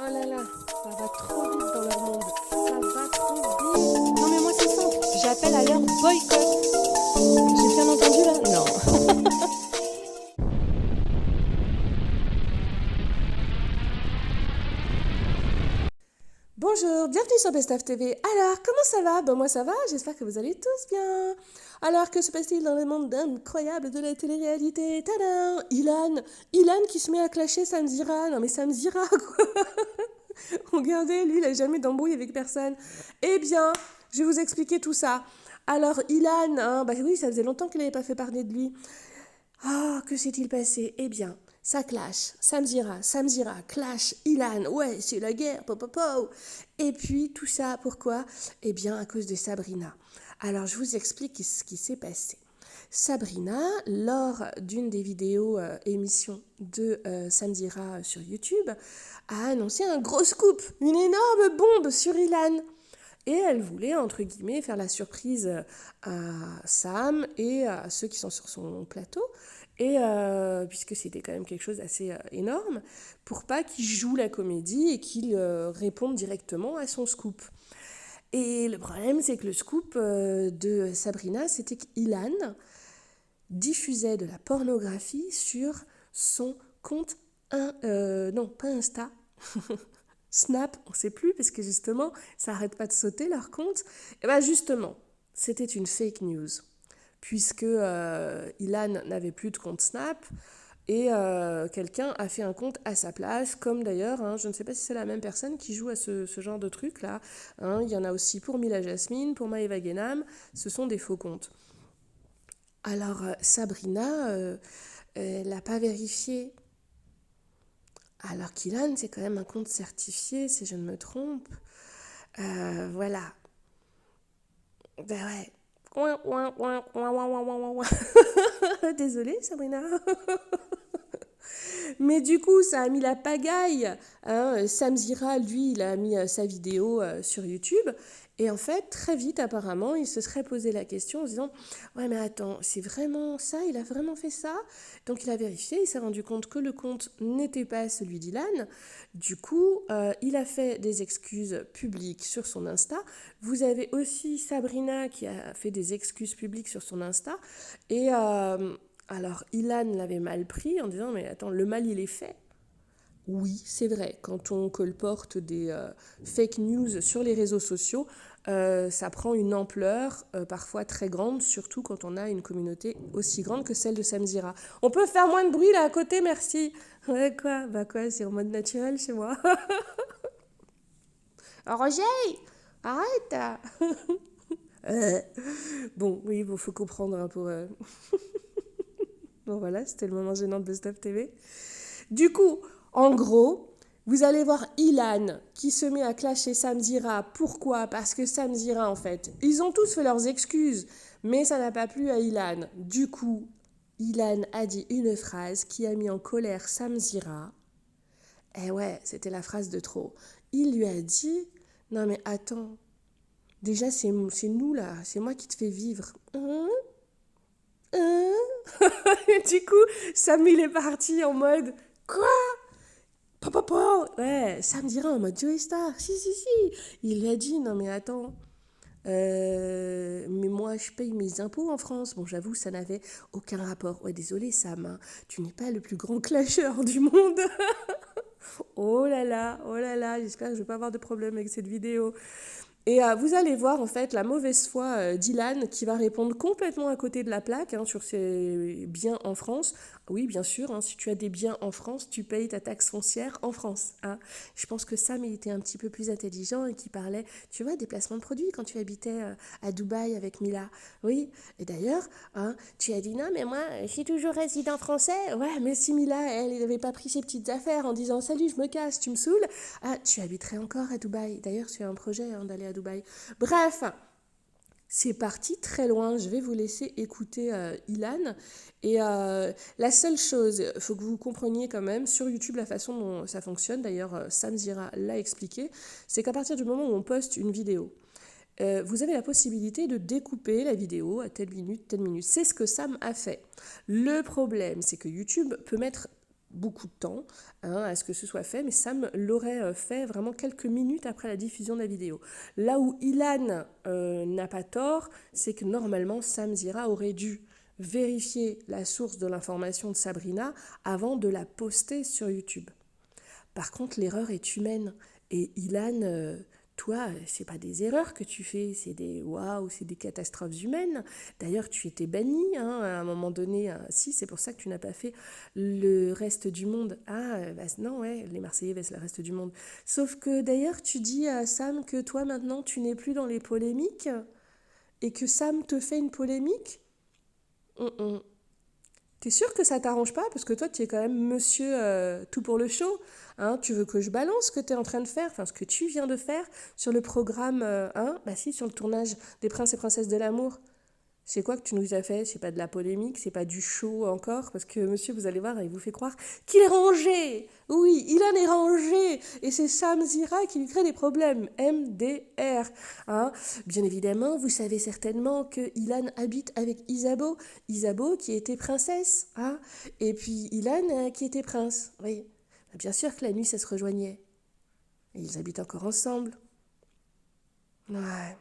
Oh là là, ça va trop vite dans leur monde. Ça va trop vite. Non mais moi c'est simple, j'appelle à leur boycott. J'ai bien entendu là? Non. Bonjour, bienvenue sur Best of TV. Alors, comment ça va? Ben moi ça va, j'espère que vous allez tous bien. Alors, que se passe-t-il dans le monde incroyable de la télé-réalité? Tadam! Ilan qui se met à clasher Samzira. Non mais Samzira quoi. Regardez, lui il a jamais d'embrouille avec personne. Eh bien, je vais vous expliquer tout ça. Alors, Ilan, hein, bah oui, ça faisait longtemps qu'il n'avait pas fait parler de lui. Ah, que s'est-il passé? Eh bien, ça clash. Samzira, clash, Ilan, ouais, c'est la guerre, popopo. Et puis, tout ça, pourquoi? Eh bien, à cause de Sabrina. Alors, je vous explique ce qui s'est passé. Sabrina, lors d'une des vidéos émissions de Samzira sur YouTube, a annoncé un gros scoop, une énorme bombe sur Ilan. Et elle voulait, entre guillemets, faire la surprise à Sam et à ceux qui sont sur son plateau, et puisque c'était quand même quelque chose d'assez énorme, pour pas qu'il joue la comédie et qu'il réponde directement à son scoop. Et le problème, c'est que le scoop de Sabrina, c'était qu'Ilan diffusait de la pornographie sur son compte, non, pas Insta, Snap, on ne sait plus, parce que justement, ça n'arrête pas de sauter leur compte. Et bien justement, c'était une fake news, puisque Ilan n'avait plus de compte Snap, et quelqu'un a fait un compte à sa place, comme d'ailleurs, hein, je ne sais pas si c'est la même personne qui joue à ce genre de truc-là. Hein, il y en a aussi pour Mila Jasmine, pour Maëva Guénam, ce sont des faux comptes. Alors Sabrina, elle n'a pas vérifié. Alors qu'Ilan, c'est quand même un compte certifié, si je ne me trompe. Voilà. Ben ouais. Désolée, Sabrina. Mais du coup, ça a mis la pagaille. Hein. Samzira, lui, il a mis sa vidéo sur YouTube. Et en fait, très vite, apparemment, il se serait posé la question en se disant « Ouais, mais attends, c'est vraiment ça? Il a vraiment fait ça ?» Donc, il a vérifié, il s'est rendu compte que le compte n'était pas celui d'Ilan. Du coup, il a fait des excuses publiques sur son Insta. Vous avez aussi Sabrina qui a fait des excuses publiques sur son Insta. Et alors, Ilan l'avait mal pris en disant « Mais attends, le mal, il est fait. » Oui, c'est vrai, quand on colporte des fake news sur les réseaux sociaux, ça prend une ampleur parfois très grande, surtout quand on a une communauté aussi grande que celle de Samzira. On peut faire moins de bruit là à côté, merci. Ouais, quoi? Bah quoi, c'est en mode naturel chez moi. Oh, Roger, arrête. Bon, oui, il faut comprendre hein, pour... Bon voilà, c'était le moment gênant de Best of TV. Du coup, en gros, vous allez voir Ilan qui se met à clasher Samzira. Pourquoi? Parce que Samzira, en fait, ils ont tous fait leurs excuses, mais ça n'a pas plu à Ilan. Du coup, Ilan a dit une phrase qui a mis en colère Samzira. Eh ouais, c'était la phrase de trop. Il lui a dit « Non mais attends, déjà c'est nous là, c'est moi qui te fais vivre. » Et du coup, Sam il est parti en mode « Quoi ?» Ouais, ça me dirait en mode Joey Star. Si. Il lui a dit, non mais attends, mais moi je paye mes impôts en France. Bon, j'avoue, ça n'avait aucun rapport. Ouais, désolé Sam, hein, tu n'es pas le plus grand clasheur du monde. Oh là là, j'espère que je ne vais pas avoir de problème avec cette vidéo. Et vous allez voir en fait la mauvaise foi d'Ilan qui va répondre complètement à côté de la plaque hein, sur ses biens en France. Oui, bien sûr, hein, si tu as des biens en France, tu payes ta taxe foncière en France. Hein. Je pense que Sam il était un petit peu plus intelligent et qui parlait, tu vois, des placements de produits quand tu habitais à Dubaï avec Mila. Oui, et d'ailleurs, hein, tu as dit non, mais moi, je suis toujours résident français. Ouais, mais si Mila, elle n'avait pas pris ses petites affaires en disant salut, je me casse, tu me saoules, ah, tu habiterais encore à Dubaï. D'ailleurs, tu as un projet hein, d'aller à Dubaï. Bref, c'est parti très loin. Je vais vous laisser écouter Ilan. Et la seule chose, il faut que vous compreniez quand même sur YouTube la façon dont ça fonctionne. D'ailleurs, Samzira l'a expliqué. C'est qu'à partir du moment où on poste une vidéo, vous avez la possibilité de découper la vidéo à telle minute. C'est ce que Sam a fait. Le problème, c'est que YouTube peut mettre beaucoup de temps à ce que ce soit fait, mais Sam l'aurait fait vraiment quelques minutes après la diffusion de la vidéo. Là où Ilan n'a pas tort, c'est que normalement Sam Zira aurait dû vérifier la source de l'information de Sabrina avant de la poster sur YouTube. Par contre, l'erreur est humaine. Et Ilan, toi, c'est pas des erreurs que tu fais, c'est des waouh, c'est des catastrophes humaines. D'ailleurs, tu étais banni à un moment donné. Si, c'est pour ça que tu n'as pas fait le reste du monde. Bah, non, ouais, les Marseillais baissent le reste du monde. Sauf que d'ailleurs, tu dis à Sam que toi, maintenant, tu n'es plus dans les polémiques et que Sam te fait une polémique. T'es sûr que ça t'arrange pas? Parce que toi, tu es quand même monsieur tout pour le show. Hein, tu veux que je balance ce que tu es en train de faire, enfin ce que tu viens de faire sur le programme, bah si, sur le tournage des Princes et Princesses de l'amour. C'est quoi que tu nous as fait? C'est pas de la polémique, c'est pas du show encore, parce que monsieur, vous allez voir, il vous fait croire qu'il est rangé. Oui, il en est rangé. Et c'est Sam Zira qui lui crée des problèmes. MDR. Hein. Bien évidemment, vous savez certainement que Ilan habite avec Isabeau. Isabeau qui était princesse. Hein. Et puis Ilan qui était prince. Oui. Bien sûr que la nuit, ça se rejoignait. Et ils habitent encore ensemble. Ouais.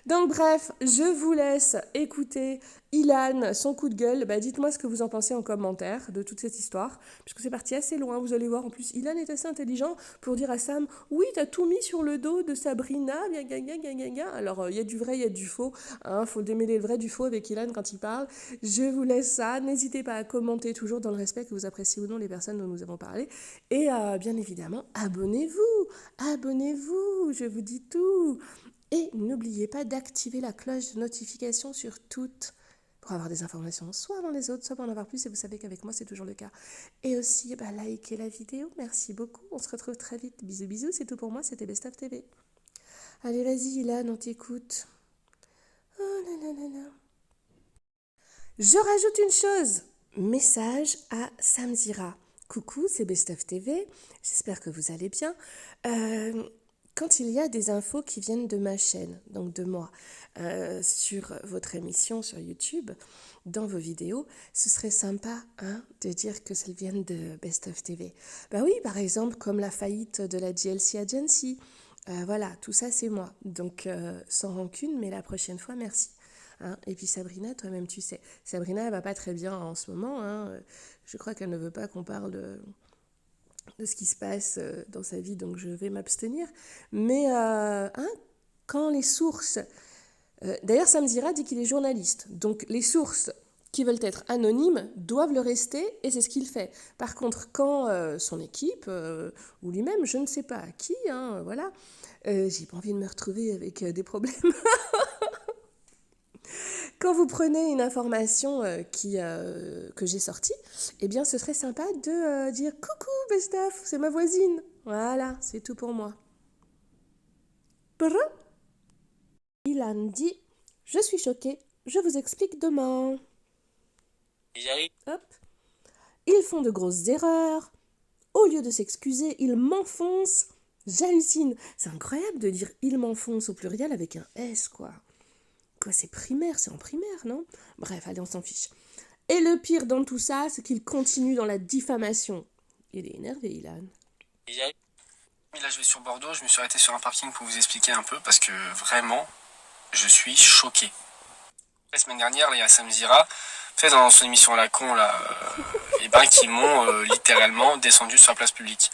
Donc bref, je vous laisse écouter Ilan, son coup de gueule. Bah, dites-moi ce que vous en pensez en commentaire de toute cette histoire, puisque c'est parti assez loin, vous allez voir. En plus, Ilan est assez intelligent pour dire à Sam, oui, t'as tout mis sur le dos de Sabrina, alors il y a du vrai, il y a du faux, hein, faut démêler le vrai du faux avec Ilan quand il parle. Je vous laisse ça, n'hésitez pas à commenter toujours dans le respect que vous appréciez ou non les personnes dont nous avons parlé, et bien évidemment, abonnez-vous, je vous dis tout. Et n'oubliez pas d'activer la cloche de notification sur toutes pour avoir des informations soit avant les autres, soit pour en avoir plus. Et vous savez qu'avec moi, c'est toujours le cas. Et aussi, likez la vidéo. Merci beaucoup. On se retrouve très vite. Bisous, bisous. C'est tout pour moi. C'était Best of TV. Allez, vas-y, Ilan, on t'écoute. Oh là là là là. Je rajoute une chose. Message à Sam Zira. Coucou, c'est Best of TV. J'espère que vous allez bien. Quand il y a des infos qui viennent de ma chaîne, donc de moi, sur votre émission sur YouTube, dans vos vidéos, ce serait sympa de dire que ça vienne de Best of TV. Bah oui, par exemple, comme la faillite de la GLC Agency. Voilà, tout ça c'est moi. Donc sans rancune, mais la prochaine fois, merci. Hein. Et puis Sabrina, toi-même tu sais. Sabrina, elle va pas très bien en ce moment. Hein. Je crois qu'elle ne veut pas qu'on parle de ce qui se passe dans sa vie, donc je vais m'abstenir. Mais quand les sources... D'ailleurs, Sam Zira dit qu'il est journaliste, donc les sources qui veulent être anonymes doivent le rester, et c'est ce qu'il fait. Par contre, quand son équipe, ou lui-même, je ne sais pas à qui, voilà, j'ai pas envie de me retrouver avec des problèmes. Quand vous prenez une information que j'ai sortie, eh bien, ce serait sympa de dire « Coucou, Bestaf, c'est ma voisine !» Voilà, c'est tout pour moi. Brr. Ilan dit « Je suis choquée, je vous explique demain. » Hop. Ils font de grosses erreurs. Au lieu de s'excuser, ils m'enfoncent. J'hallucine. C'est incroyable de dire « il m'enfonce » au pluriel avec un S, quoi. Quoi, c'est primaire, c'est en primaire, non? Bref, allez, on s'en fiche. Et le pire dans tout ça, c'est qu'il continue dans la diffamation. Il est énervé, Ilan. Là, je vais sur Bordeaux, je me suis arrêté sur un parking pour vous expliquer un peu, parce que vraiment, je suis choqué. La semaine dernière, il y a Sam Zira, dans son émission à la con, là, qui m'ont littéralement descendu sur la place publique.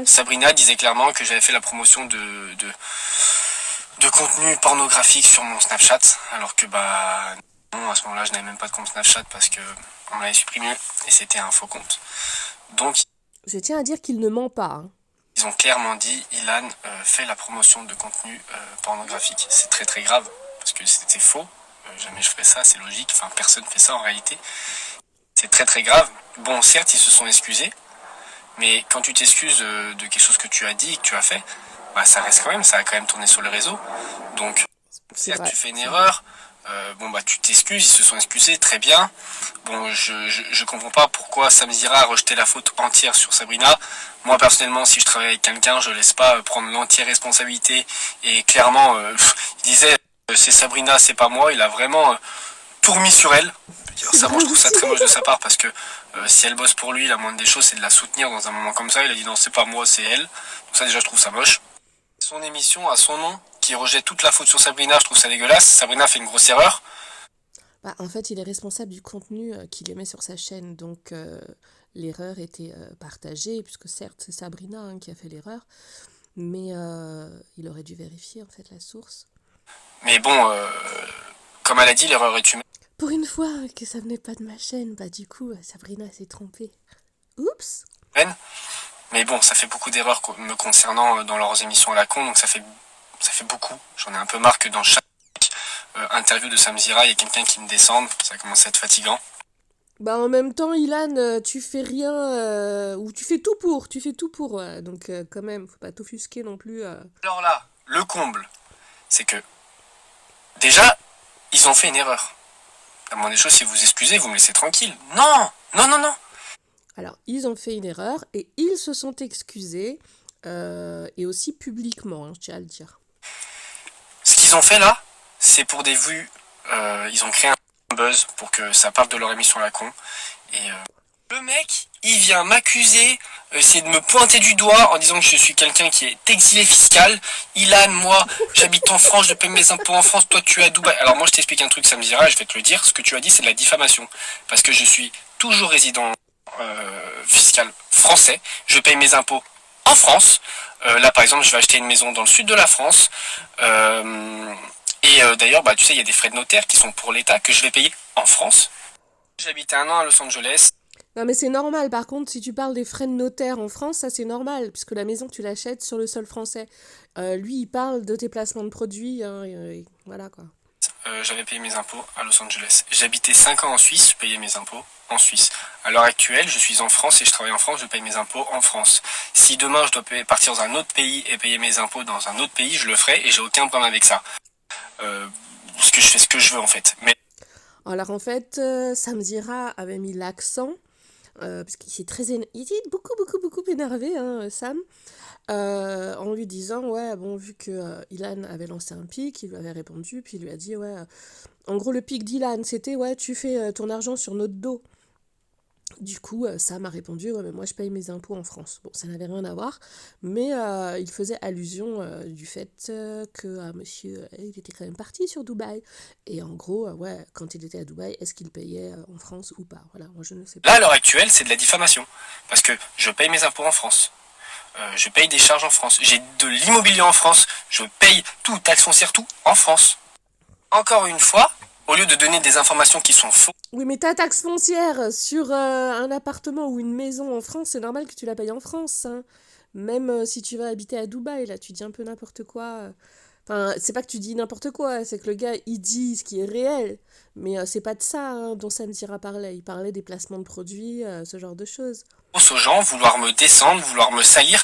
Sabrina disait clairement que j'avais fait la promotion de contenu pornographique sur mon Snapchat, alors que non, à ce moment-là je n'avais même pas de compte Snapchat parce que on l'avait supprimé et c'était un faux compte. Donc je tiens à dire qu'il ne ment pas. Ils ont clairement dit Ilan fait la promotion de contenu pornographique. C'est très très grave parce que c'était faux. Jamais je ferais ça, c'est logique. Enfin, personne fait ça en réalité. C'est très très grave. Bon, certes, ils se sont excusés, mais quand tu t'excuses de quelque chose que tu as dit, que tu as fait, ça reste quand même, ça a quand même tourné sur le réseau. Donc, certes, tu fais une erreur, tu t'excuses, ils se sont excusés, très bien. Bon, je comprends pas pourquoi Sam Zira a rejeté la faute entière sur Sabrina. Moi, personnellement, si je travaille avec quelqu'un, je laisse pas prendre l'entière responsabilité. Et clairement, il disait, c'est Sabrina, c'est pas moi. Il a vraiment tout remis sur elle. Ça, moi, je trouve ça très moche de sa part parce que Si elle bosse pour lui, la moindre des choses, c'est de la soutenir dans un moment comme ça. Il a dit non, c'est pas moi, c'est elle. Donc ça, déjà, je trouve ça moche. Son émission a son nom, qui rejette toute la faute sur Sabrina, je trouve ça dégueulasse. Sabrina fait une grosse erreur. Bah, en fait, il est responsable du contenu qu'il émet sur sa chaîne, donc l'erreur était partagée, puisque certes, c'est Sabrina hein, qui a fait l'erreur, mais il aurait dû vérifier en fait la source. Mais bon, comme elle a dit, l'erreur est humaine. Pour une fois que ça venait pas de ma chaîne, bah du coup, Sabrina s'est trompée. Oups! Mais bon, ça fait beaucoup d'erreurs me concernant dans leurs émissions à la con, donc ça fait beaucoup. J'en ai un peu marre que dans chaque interview de Samzira, il y ait quelqu'un qui me descende. Ça commence à être fatigant. Bah en même temps, Ilan, tu fais rien, ou tu fais tout pour, ouais. Donc quand même, faut pas t'offusquer non plus. Alors là, le comble, c'est que déjà, ils ont fait une erreur. La moindre des choses, si vous excusez, vous me laissez tranquille. Non, non, non, non. Alors, ils ont fait une erreur et ils se sont excusés, et aussi publiquement, hein, je tiens à le dire. Ce qu'ils ont fait là, c'est pour des vues. Ils ont créé un buzz pour que ça parle de leur émission à la con. Et le mec, il vient m'accuser, essayer de me pointer du doigt en disant que je suis quelqu'un qui est exilé fiscal. Ilan, moi, j'habite en France, je paye mes impôts en France, toi tu es à Dubaï. Alors moi je t'explique un truc, ça me dira, je vais te le dire. Ce que tu as dit, c'est de la diffamation. Parce que je suis toujours résident fiscal français, je paye mes impôts en France. Là par exemple, je vais acheter une maison dans le sud de la France. D'ailleurs, bah, tu sais, il y a des frais de notaire qui sont pour l'État que je vais payer en France. J'habite 1 an à Los Angeles. Non mais c'est normal, par contre, si tu parles des frais de notaire en France, ça c'est normal, puisque la maison tu l'achètes sur le sol français. Lui, il parle de tes placements de produits, hein, et voilà quoi. J'avais payé mes impôts à Los Angeles. J'habitais 5 ans en Suisse, je payais mes impôts en Suisse. À l'heure actuelle, je suis en France et je travaille en France, je paye mes impôts en France. Si demain je dois partir dans un autre pays et payer mes impôts dans un autre pays, je le ferai et j'ai aucun problème avec ça. Parce que je fais ce que je veux en fait. Mais Alors en fait, Samzira avait mis l'accent, parce qu'il il était beaucoup énervé, hein, Sam, en lui disant, ouais, bon, vu que Ilan avait lancé un pic, il lui avait répondu, puis il lui a dit, ouais, en gros, le pic d'Ilan, c'était, ouais, tu fais ton argent sur notre dos. Du coup, Sam a répondu, ouais, mais moi je paye mes impôts en France. Bon, ça n'avait rien à voir, mais il faisait allusion du fait que monsieur, il était quand même parti sur Dubaï. Et en gros, ouais, quand il était à Dubaï, est-ce qu'il payait en France ou pas? Voilà, moi je ne sais pas. là, à l'heure actuelle, c'est de la diffamation. Parce que je paye mes impôts en France. Je paye des charges en France. J'ai de l'immobilier en France. Je paye tout, taxes foncières, tout en France. Encore une fois, au lieu de donner des informations qui sont fausses. Oui, mais ta taxe foncière sur un appartement ou une maison en France, c'est normal que tu la payes en France, hein. Même si tu vas habiter à Dubaï, là, tu dis un peu n'importe quoi. Enfin, c'est pas que tu dis n'importe quoi, c'est que le gars, il dit ce qui est réel. Mais c'est pas de ça hein, dont Samzira parlait. Il parlait des placements de produits, ce genre de choses. Aux gens, vouloir me descendre, vouloir me salir.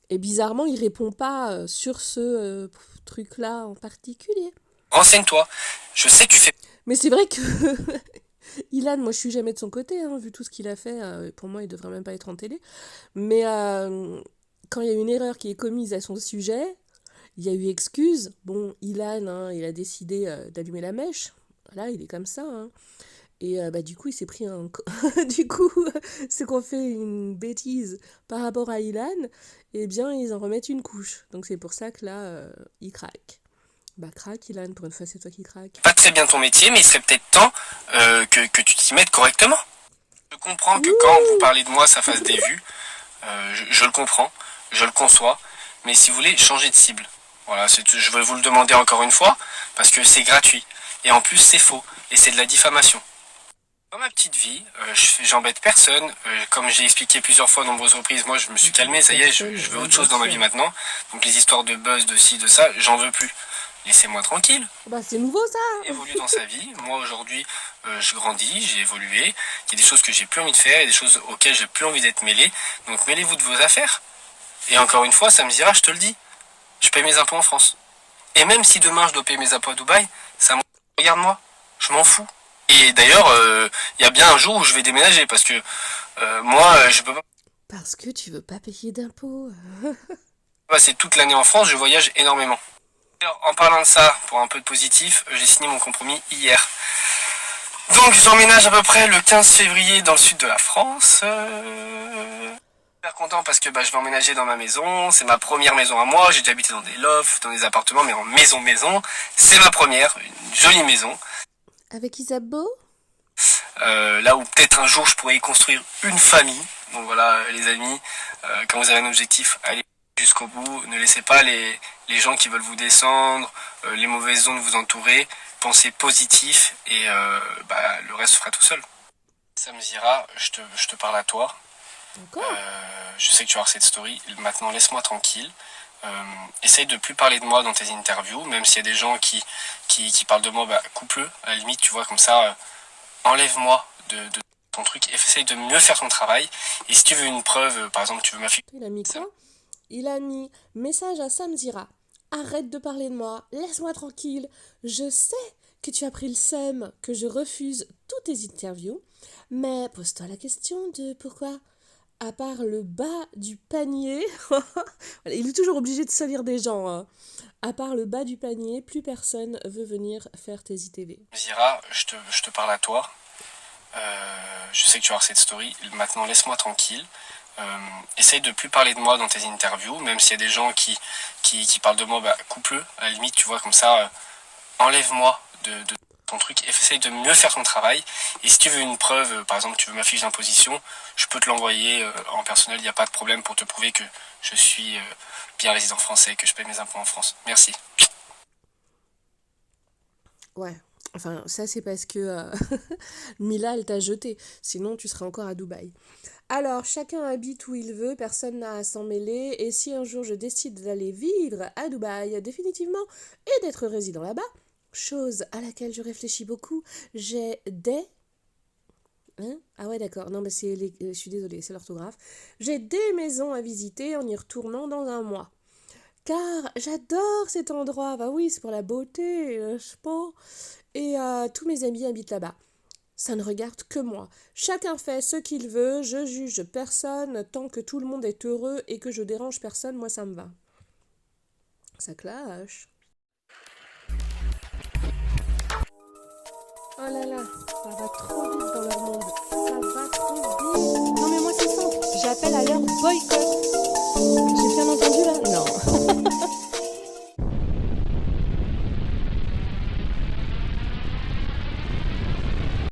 Et bizarrement, il répond pas sur ce truc-là en particulier. Renseigne-toi. Je sais que tu fais. Mais c'est vrai que Ilan, moi je suis jamais de son côté, hein, vu tout ce qu'il a fait. Pour moi, il devrait même pas être en télé. Mais quand il y a une erreur qui est commise à son sujet, il y a eu excuse. Bon, Ilan, hein, il a décidé d'allumer la mèche. Voilà, il est comme ça. Hein. Et bah, du coup, il s'est pris un... du coup, c'est qu'on fait une bêtise par rapport à Ilan, eh bien, ils en remettent une couche. Donc c'est pour ça que là, il craque. Bah craque, Ilan, pour une fois, c'est toi qui craque. Pas très bien ton métier, mais il serait peut-être temps que tu t'y mettes correctement. Je comprends que quand vous parlez de moi, ça fasse des vues. Je le comprends, je le conçois. Mais si vous voulez, changez de cible. Voilà, je vais vous le demander encore une fois, parce que c'est gratuit. Et en plus, c'est faux. Et c'est de la diffamation. Dans ma petite vie, j'embête personne. Comme j'ai expliqué plusieurs fois à de nombreuses reprises, moi je me suis calmé, ça y est, je veux autre chose dans ma vie maintenant. Donc les histoires de buzz, de ci, de ça, j'en veux plus. Laissez-moi tranquille. Bah c'est nouveau ça. Évolue dans sa vie. Moi aujourd'hui, je grandis, j'ai évolué. Il y a des choses que j'ai plus envie de faire, il y a des choses auxquelles j'ai plus envie d'être mêlé. Donc mêlez-vous de vos affaires. Et encore une fois, ça me dira, je te le dis. Je paye mes impôts en France. Et même si demain je dois payer mes impôts à Dubaï, ça me regarde-moi. Je m'en fous. Et d'ailleurs, il y a bien un jour où je vais déménager parce que moi, je peux pas Parce que tu veux pas payer d'impôts. passer toute l'année en France, je voyage énormément. En parlant de ça, pour un peu de positif, j'ai signé mon compromis hier. Donc j'emménage à peu près le 15 février dans le sud de la France. Super content parce que je vais emménager dans ma maison. C'est ma première maison à moi. J'ai déjà habité dans des lofts, dans des appartements, mais en maison. C'est ma première, une jolie maison. Avec Isabeau? Là où peut-être un jour je pourrais y construire une famille. Donc voilà les amis, quand vous avez un objectif, allez jusqu'au bout. Ne laissez pas les gens qui veulent vous descendre, les mauvaises ondes vous entourer. Pensez positif et le reste se fera tout seul. Ça me dira, je te parle à toi. Je sais que tu as cette story. Maintenant laisse-moi tranquille. Essaye de plus parler de moi dans tes interviews, même s'il y a des gens qui parlent de moi, coupe-le, à la limite, tu vois, comme ça, enlève-moi de ton truc, et essaye de mieux faire ton travail. Et si tu veux une preuve, par exemple, tu veux m'afficher... Il a mis quoi? Il a mis message à Samzira. Arrête de parler de moi, laisse-moi tranquille. Je sais que tu as pris le seum, que je refuse toutes tes interviews, mais pose-toi la question de pourquoi, à part le bas du panier, il est toujours obligé de salir des gens, hein. À part le bas du panier, plus personne veut venir faire tes ITV. Zira, je te parle à toi. Je sais que tu as cette story. Maintenant, laisse-moi tranquille. Essaye de plus parler de moi dans tes interviews, même s'il y a des gens qui parlent de moi, coupe-le, à la limite, tu vois, comme ça, enlève-moi de ton truc, et essaye de mieux faire ton travail. Et si tu veux une preuve, par exemple, tu veux ma fiche d'imposition, je peux te l'envoyer en personnel, il n'y a pas de problème pour te prouver que je suis bien résident français, que je paye mes impôts en France. Merci. Ouais, enfin, ça c'est parce que Mila, elle t'a jeté. Sinon, tu serais encore à Dubaï. Alors, chacun habite où il veut, personne n'a à s'en mêler. Et si un jour je décide d'aller vivre à Dubaï définitivement et d'être résident là-bas, chose à laquelle je réfléchis beaucoup, j'ai des... Hein? Ah ouais, d'accord. Non, mais je suis désolée, c'est l'orthographe. J'ai des maisons à visiter en y retournant dans un mois. Car j'adore cet endroit. Bah oui, c'est pour la beauté, je pense. Et tous mes amis habitent là-bas. Ça ne regarde que moi. Chacun fait ce qu'il veut, je juge personne, tant que tout le monde est heureux et que je dérange personne, moi ça me va. Ça clash. Oh là là, ça va trop vite dans leur monde. Ça va trop vite. Non mais moi c'est simple, j'appelle à leur boycott.